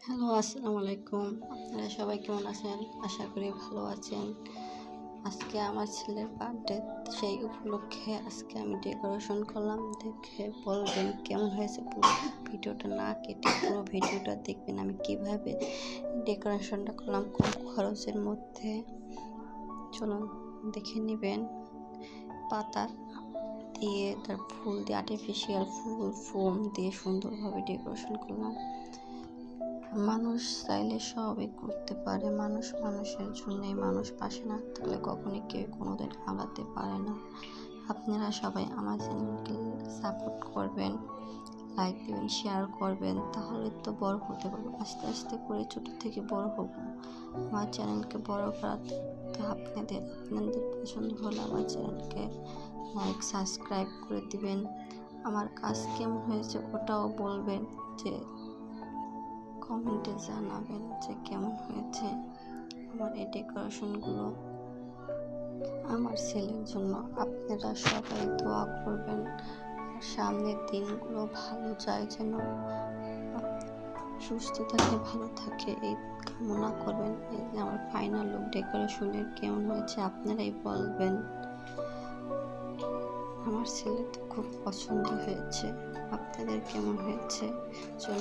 Hello, আসসালামু আলাইকুম। আপনারা সবাই কেমন আছেন? আশা করি ভালো আছেন। আজকে আমার ছেলের বার্থডে, সেই উপলক্ষে আজকে আমি ডেকোরেশন করলাম। দেখে বলবেন কেমন হয়েছে। পুরো ভিডিওটা না কেটে পুরো ভিডিওটা দেখবেন আমি কিভাবে ডেকোরেশনটা করলাম কম খরচের মধ্যে। চলুন দেখে নেবেন। পাতা দিয়ে তার ফুল দিয়ে আর্টিফিশিয়াল ফুল ফোম দিয়ে সুন্দরভাবে ডেকোরেশন করলাম। মানুষ চাইলে সবই করতে পারে। মানুষ মানুষের জন্যই, মানুষ পাশে না থাকলে কখনই কেউ কোনোদিন আগাতে পারে না। আপনারা সবাই আমার চ্যানেলকে সাপোর্ট করবেন, লাইক দেবেন, শেয়ার করবেন, তাহলে তো বড় হতে পারবো। আস্তে আস্তে করে ছোট থেকে বড় হব। আমার চ্যানেলকে বড় করাতে আপনাদের পছন্দ হলে আমার চ্যানেলকে লাইক সাবস্ক্রাইব করে দিবেন। আমার কাজ কেমন হয়েছে ওটাও বলবেন, যে কমেন্টে জানাবেন যে কেমন হয়েছে আমার এই ডেকোরেশনগুলো। আমার ছেলের জন্য আপনারা সবাই দোয়া করবেন, সামনের দিনগুলো ভালো যায়, যেন সুস্থ থাকে, ভালো থাকে, এই কামনা করবেন। এই যে আমার ফাইনাল লুক ডেকোরেশনের কেমন হয়েছে আপনারাই বলবেন। আমার ছেলে তো খুব পছন্দ হয়েছে, আপনাদের কেমন হয়েছে চলুন